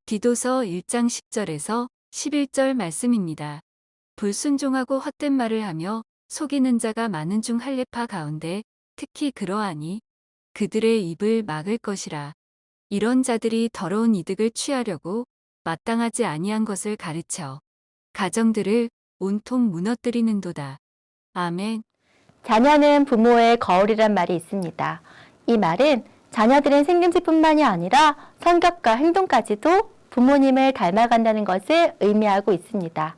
디도서 1장 10절에서 11절 말씀입니다. 불순종하고 헛된 말을 하며 속이는 자가 많은 중 할례파 가운데 특히 그러하니 그들의 입을 막을 것이라. 이런 자들이 더러운 이득을 취하려고 마땅하지 아니한 것을 가르쳐 가정들을 온통 무너뜨리는도다. 아멘. 자녀는 부모의 거울이란 말이 있습니다. 이 말은 자녀들은 생김새뿐만이 아니라 성격과 행동까지도 부모님을 닮아간다는 것을 의미하고 있습니다.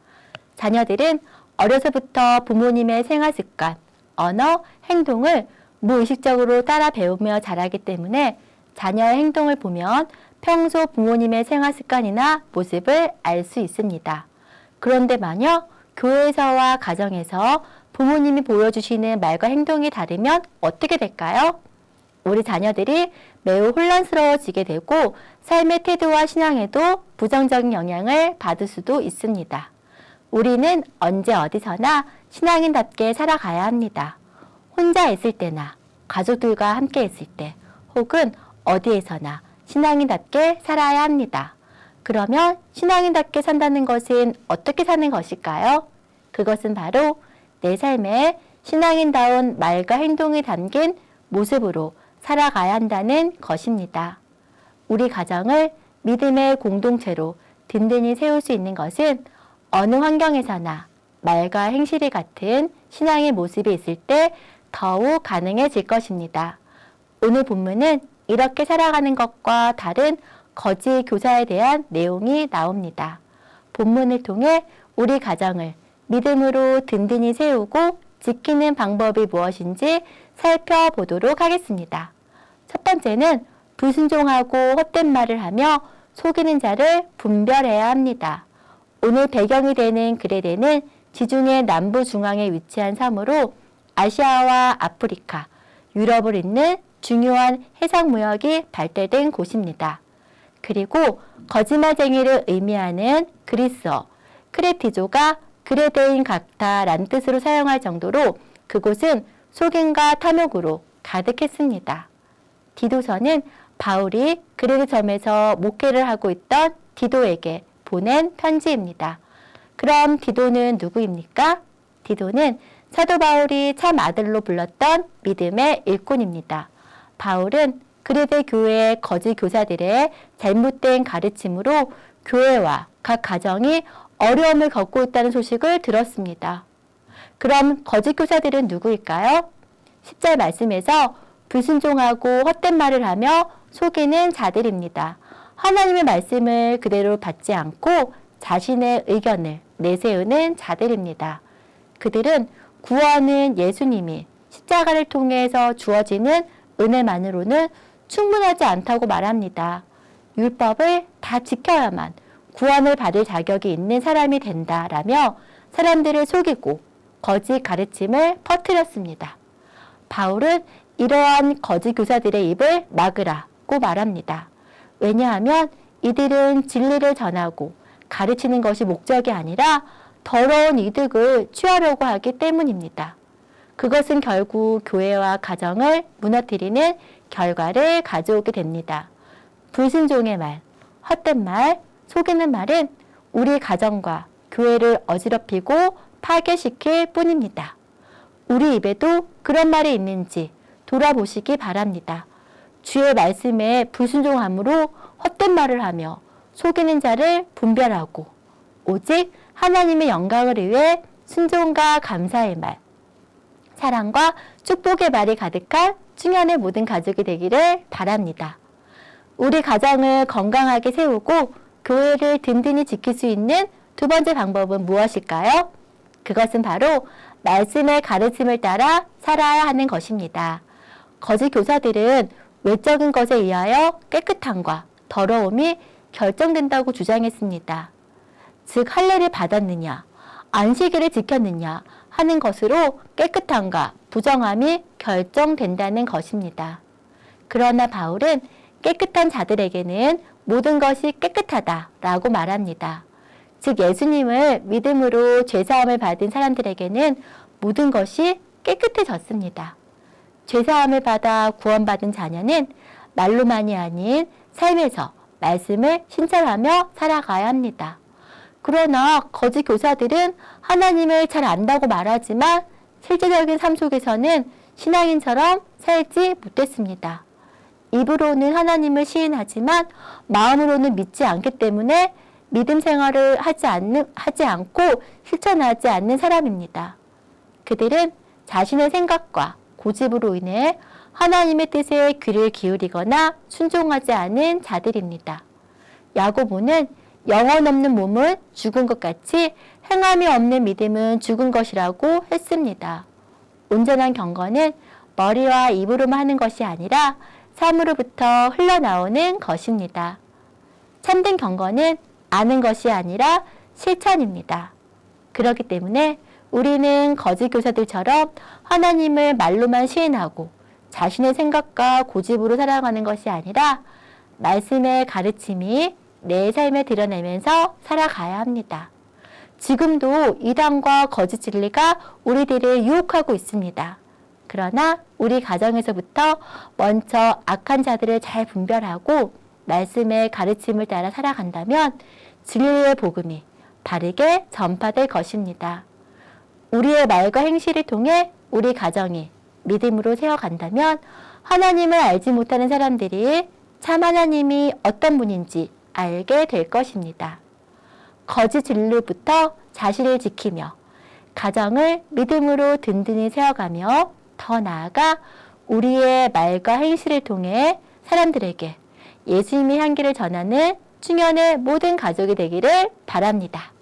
자녀들은 어려서부터 부모님의 생활습관, 언어, 행동을 무의식적으로 따라 배우며 자라기 때문에 자녀의 행동을 보면 평소 부모님의 생활습관이나 모습을 알 수 있습니다. 그런데 만약 교회에서와 가정에서 부모님이 보여주시는 말과 행동이 다르면 어떻게 될까요? 우리 자녀들이 매우 혼란스러워지게 되고 삶의 태도와 신앙에도 부정적인 영향을 받을 수도 있습니다. 우리는 언제 어디서나 신앙인답게 살아가야 합니다. 혼자 있을 때나 가족들과 함께 있을 때 혹은 어디에서나 신앙인답게 살아야 합니다. 그러면 신앙인답게 산다는 것은 어떻게 사는 것일까요? 그것은 바로 내 삶에 신앙인다운 말과 행동이 담긴 모습으로 살아가야 한다는 것입니다. 우리 가정을 믿음의 공동체로 든든히 세울 수 있는 것은 어느 환경에서나 말과 행실이 같은 신앙의 모습이 있을 때 더욱 가능해질 것입니다. 오늘 본문은 이렇게 살아가는 것과 다른 거짓 교사에 대한 내용이 나옵니다. 본문을 통해 우리 가정을 믿음으로 든든히 세우고 지키는 방법이 무엇인지 살펴보도록 하겠습니다. 첫 번째는 불순종하고 헛된 말을 하며 속이는 자를 분별해야 합니다. 오늘 배경이 되는 그레데는 지중해 남부 중앙에 위치한 섬으로 아시아와 아프리카, 유럽을 잇는 중요한 해상무역이 발달된 곳입니다. 그리고 거짓말쟁이를 의미하는 그리스어, 크레티조가 그레데인 같다란 뜻으로 사용할 정도로 그곳은 속임과 탐욕으로 가득했습니다. 디도서는 바울이 그레데 섬에서 목회를 하고 있던 디도에게 보낸 편지입니다. 그럼 디도는 누구입니까? 디도는 사도 바울이 참 아들로 불렀던 믿음의 일꾼입니다. 바울은 그레데 교회의 거짓 교사들의 잘못된 가르침으로 교회와 각 가정이 어려움을 겪고 있다는 소식을 들었습니다. 그럼 거짓 교사들은 누구일까요? 10절 말씀에서 불순종하고 헛된 말을 하며 속이는 자들입니다. 하나님의 말씀을 그대로 받지 않고 자신의 의견을 내세우는 자들입니다. 그들은 구원은 예수님이 십자가를 통해서 주어지는 은혜만으로는 충분하지 않다고 말합니다. 율법을 다 지켜야만 구원을 받을 자격이 있는 사람이 된다라며 사람들을 속이고 거짓 가르침을 퍼뜨렸습니다. 바울은 이러한 거짓 교사들의 입을 막으라고 말합니다. 왜냐하면 이들은 진리를 전하고 가르치는 것이 목적이 아니라 더러운 이득을 취하려고 하기 때문입니다. 그것은 결국 교회와 가정을 무너뜨리는 결과를 가져오게 됩니다. 불순종의 말, 헛된 말, 속이는 말은 우리 가정과 교회를 어지럽히고 파괴시킬 뿐입니다. 우리 입에도 그런 말이 있는지 돌아보시기 바랍니다. 주의 말씀에 불순종함으로 헛된 말을 하며 속이는 자를 분별하고 오직 하나님의 영광을 위해 순종과 감사의 말, 사랑과 축복의 말이 가득한 충현의 모든 가족이 되기를 바랍니다. 우리 가정을 건강하게 세우고 교회를 든든히 지킬 수 있는 두 번째 방법은 무엇일까요? 그것은 바로 말씀의 가르침을 따라 살아야 하는 것입니다. 거짓 교사들은 외적인 것에 의하여 깨끗함과 더러움이 결정된다고 주장했습니다. 즉 할례를 받았느냐, 안식일을 지켰느냐 하는 것으로 깨끗함과 부정함이 결정된다는 것입니다. 그러나 바울은 깨끗한 자들에게는 모든 것이 깨끗하다라고 말합니다. 즉 예수님을 믿음으로 죄사함을 받은 사람들에게는 모든 것이 깨끗해졌습니다. 죄사함을 받아 구원받은 자녀는 말로만이 아닌 삶에서 말씀을 신철하며 살아가야 합니다. 그러나 거짓 교사들은 하나님을 잘 안다고 말하지만 실제적인 삶 속에서는 신앙인처럼 살지 못했습니다. 입으로는 하나님을 시인하지만 마음으로는 믿지 않기 때문에 믿음 생활을 하지 않고 실천하지 않는 사람입니다. 그들은 자신의 생각과 고집으로 인해 하나님의 뜻에 귀를 기울이거나 순종하지 않은 자들입니다. 야고보는 영혼 없는 몸은 죽은 것 같이 행함이 없는 믿음은 죽은 것이라고 했습니다. 온전한 경건은 머리와 입으로만 하는 것이 아니라 삶으로부터 흘러나오는 것입니다. 참된 경건은 아는 것이 아니라 실천입니다. 그렇기 때문에 우리는 거짓 교사들처럼 하나님을 말로만 시인하고 자신의 생각과 고집으로 살아가는 것이 아니라 말씀의 가르침이 내 삶에 드러내면서 살아가야 합니다. 지금도 이단과 거짓 진리가 우리들을 유혹하고 있습니다. 그러나 우리 가정에서부터 먼저 악한 자들을 잘 분별하고 말씀의 가르침을 따라 살아간다면 진리의 복음이 바르게 전파될 것입니다. 우리의 말과 행실을 통해 우리 가정이 믿음으로 세워간다면 하나님을 알지 못하는 사람들이 참 하나님이 어떤 분인지 알게 될 것입니다. 거짓 진리로부터 자신을 지키며 가정을 믿음으로 든든히 세워가며 더 나아가 우리의 말과 행실을 통해 사람들에게 예수님의 향기를 전하는 충현의 모든 가족이 되기를 바랍니다.